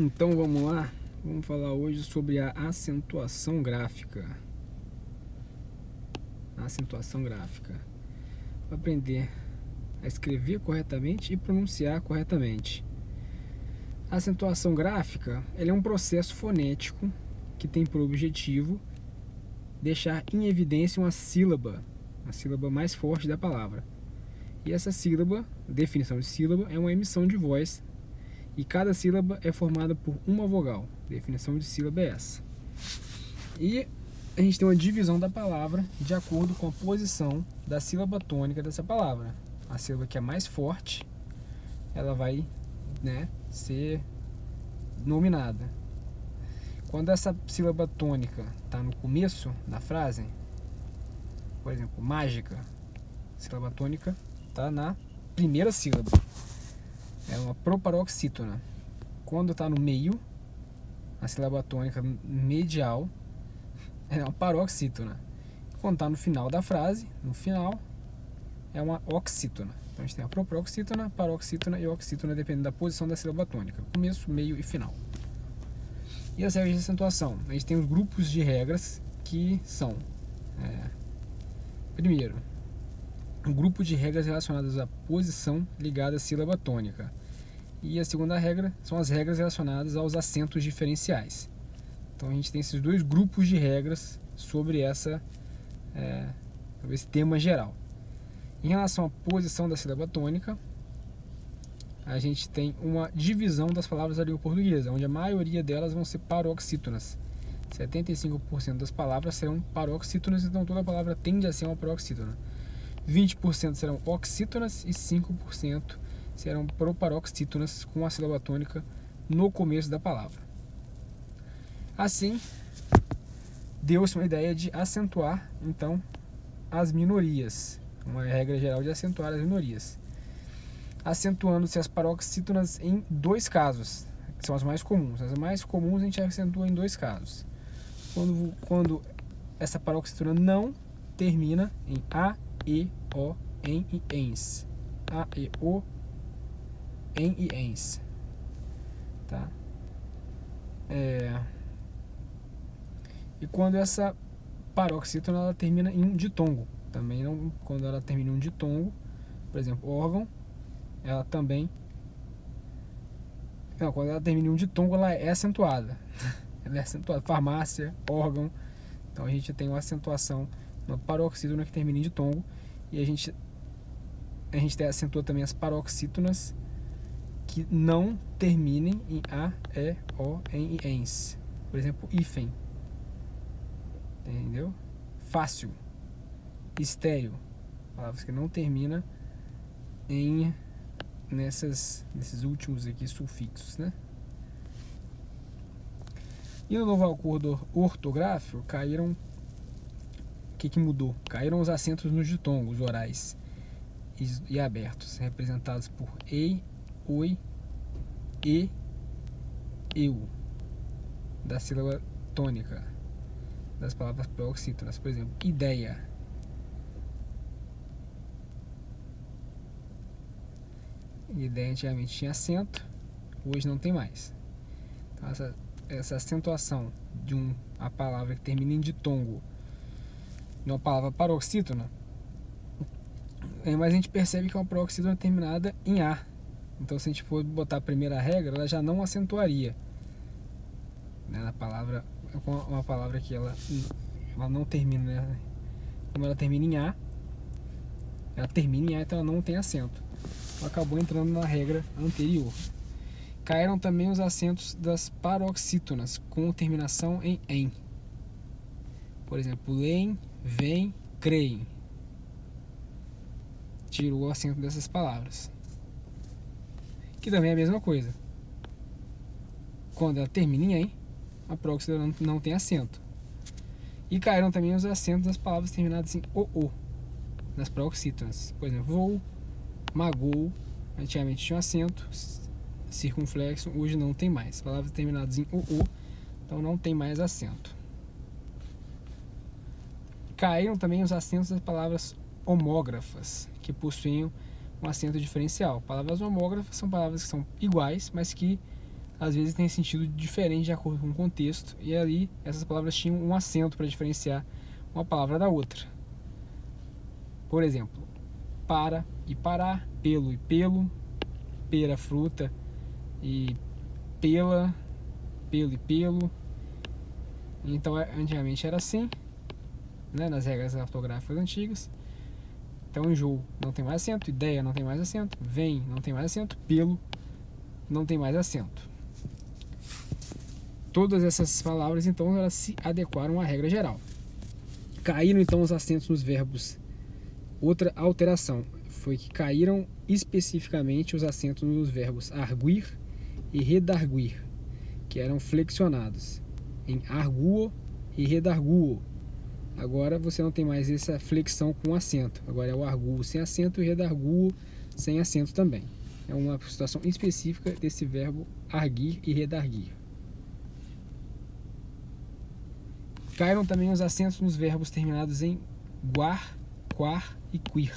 Então vamos lá, vamos falar hoje sobre a acentuação gráfica. Acentuação gráfica. Para aprender a escrever corretamente e pronunciar corretamente. A acentuação gráfica é um processo fonético que tem por objetivo deixar em evidência uma sílaba, a sílaba mais forte da palavra. E essa sílaba, definição de sílaba, é uma emissão de voz. E cada sílaba é formada por uma vogal. A definição de sílaba é essa. E a gente tem uma divisão da palavra de acordo com a posição da sílaba tônica dessa palavra. A sílaba que é mais forte, ela vai, ser nominada. Quando essa sílaba tônica está no começo da frase, por exemplo, mágica, a sílaba tônica está na primeira sílaba. É uma proparoxítona. Quando está no meio, a sílaba tônica medial é uma paroxítona. Quando está no final da frase, no final, é uma oxítona. Então a gente tem a proparoxítona, paroxítona e oxítona, dependendo da posição da sílaba tônica. Começo, meio e final. E as regras de acentuação? A gente tem os grupos de regras que são... primeiro, um grupo de regras relacionadas à posição ligada à sílaba tônica. E a segunda regra são as regras relacionadas aos acentos diferenciais. Então a gente tem esses dois grupos de regras sobre esse tema geral. Em relação à posição da sílaba tônica, a gente tem uma divisão das palavras da língua portuguesa, onde a maioria delas vão ser paroxítonas. 75% das palavras serão paroxítonas, então toda palavra tende a ser uma paroxítona. 20% serão oxítonas e 5% serão proparoxítonas com a sílaba tônica no começo da palavra. Assim, deu-se uma ideia de acentuar, então, as minorias. Uma regra geral de acentuar as minorias. Acentuando-se as paroxítonas em dois casos, que são as mais comuns. As mais comuns a gente acentua em dois casos. Quando essa paroxítona não termina em A, E, O, em e ens. A, E, O, em e ens. Tá? E quando essa paroxítona ela termina em um ditongo. Também não, quando ela termina em um ditongo, por exemplo, órgão, ela também... Não, quando ela termina em um ditongo, ela é acentuada. Ela é acentuada. Farmácia, órgão. Então a gente tem uma acentuação na paroxítona que termina em ditongo. E a gente acentua também as paroxítonas que não terminem em A, E, O, em e ens. Por exemplo, hífen. Entendeu? Fácil. Estéreo. Palavras que não terminam em nesses últimos aqui sufixos, né? E no novo acordo ortográfico caíram... O que mudou? Caíram os acentos nos ditongos orais e abertos, representados por ei, oi, e, eu, da sílaba tônica das palavras paroxítonas. Por exemplo, ideia. Ideia antigamente tinha acento, hoje não tem mais. Então, essa acentuação de a palavra que termina em ditongo uma palavra paroxítona, mas a gente percebe que é uma paroxítona terminada em A. Então, se a gente for botar a primeira regra, ela já não acentuaria, né, na palavra, uma palavra que ela não termina, né? Como ela termina em A, então ela não tem acento. Então, acabou entrando na regra anterior. Caíram também os acentos das paroxítonas com terminação em em. Por exemplo, leem, vem, creem. Tirou o acento dessas palavras. Que também é a mesma coisa. Quando ela termina em em, a paroxítona não tem acento. E caíram também os acentos das palavras terminadas em o, nas paroxítonas. Por exemplo, vou, magou, antigamente tinha um acento circunflexo, hoje não tem mais. Palavras terminadas em o, então não tem mais acento. Caíram também os acentos das palavras homógrafas, que possuem um acento diferencial. Palavras homógrafas são palavras que são iguais, mas que às vezes têm sentido diferente de acordo com o contexto, e ali essas palavras tinham um acento para diferenciar uma palavra da outra. Por exemplo, para e parar, pelo e pelo, pera, fruta e pela, pelo e pelo. Então, antigamente era assim, né, nas regras ortográficas antigas. Então, enjoo não tem mais acento, ideia não tem mais acento, vem não tem mais acento, pelo não tem mais acento. Todas essas palavras, então, elas se adequaram à regra geral. Caíram, então, os acentos nos verbos. Outra alteração foi que caíram especificamente os acentos nos verbos arguir e redarguir, que eram flexionados em arguo e redarguo. Agora você não tem mais essa flexão com acento. Agora é o arguo sem acento e o redarguo sem acento também. É uma situação específica desse verbo arguir e redarguir. Caíram também os acentos nos verbos terminados em guar, quar e quir.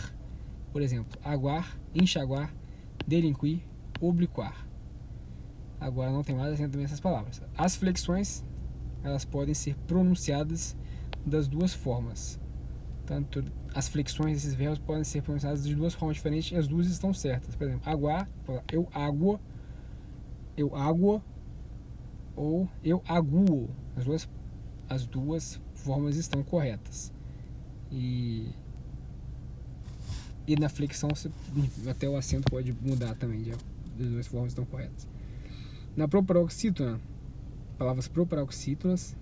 Por exemplo, aguar, enxaguar, delinquir, obliquar. Agora não tem mais acento nessas palavras. As flexões, elas podem ser pronunciadas das duas formas. Tanto as flexões desses verbos podem ser pronunciadas de duas formas diferentes e as duas estão certas. Por exemplo, aguar, eu água, ou eu aguo. As duas formas estão corretas. E na flexão até o acento pode mudar também, as duas formas estão corretas. Na proparoxítona, palavras proparoxítonas,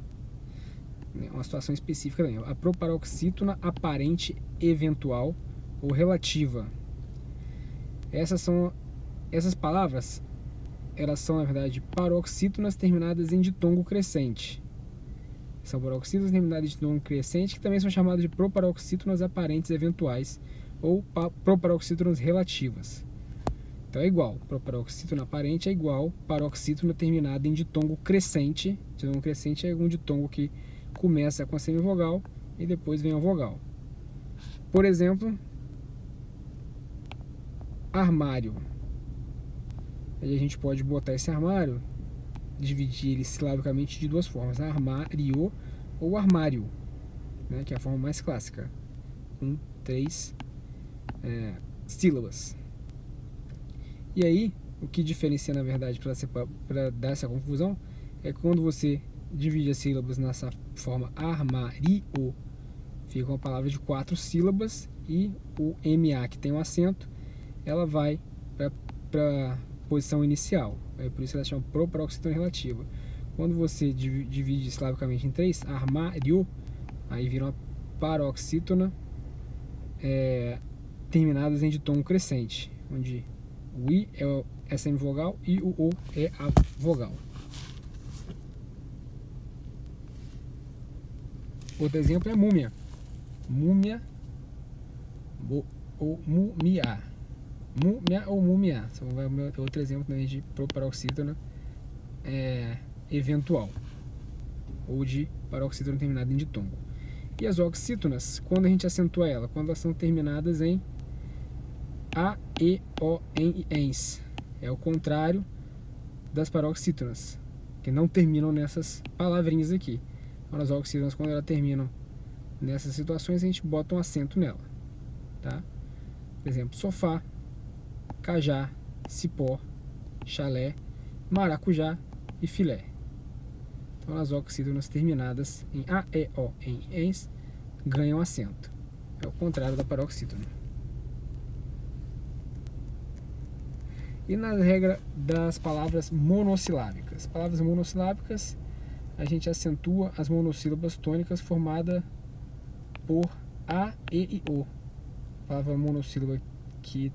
uma situação específica também. A proparoxítona aparente, eventual ou relativa. Essas palavras, elas são, na verdade, paroxítonas terminadas em ditongo crescente. São paroxítonas terminadas em ditongo crescente, que também são chamadas de proparoxítonas aparentes eventuais ou proparoxítonas relativas. Então é igual, proparoxítona aparente é igual paroxítona terminada em ditongo crescente. Ditongo crescente é um ditongo que começa com a semivogal e depois vem a vogal. Por exemplo, armário. Aí a gente pode botar esse armário, dividir ele silabicamente de duas formas: armário ou armário, né, que é a forma mais clássica, com 3 sílabas. E aí, o que diferencia, na verdade, para dar essa confusão, é que quando você divide as sílabas nessa forma armário, fica uma palavra de 4 sílabas, e o MA, que tem um acento, ela vai para a posição inicial. Por isso ela chama proparoxítona relativa. Quando você divide silabicamente em 3, armário, aí vira uma paroxítona terminadas em ditongo crescente, onde o I é a semivogal e o O é a vogal. Outro exemplo é múmia. Múmia ou mumia. Múmia ou mumia. Outro exemplo também de proparoxítona eventual, ou de paroxítona terminada em ditongo. E as oxítonas, quando a gente acentua ela? Quando elas são terminadas em A, E, O, N e ENS. É o contrário das paroxítonas, que não terminam nessas palavrinhas aqui. Então, as oxítonas, quando elas terminam nessas situações, a gente bota um acento nela. Tá? Por exemplo, sofá, cajá, cipó, chalé, maracujá e filé. Então, as oxítonas terminadas em A, E, O, N e ENS ganham acento. É o contrário da paroxítona. E na regra das palavras monossilábicas. Palavras monossilábicas, a gente acentua as monossílabas tônicas formadas por A, E e O. A palavra monossílaba que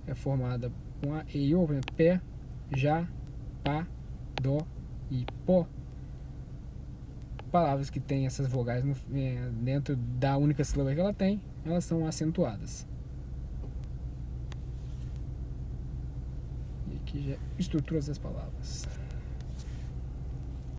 é formada com A, E e O, por exemplo, pé, já, pá, dó e pó. Palavras que têm essas vogais dentro da única sílaba que ela tem, elas são acentuadas. E aqui já estruturas das palavras.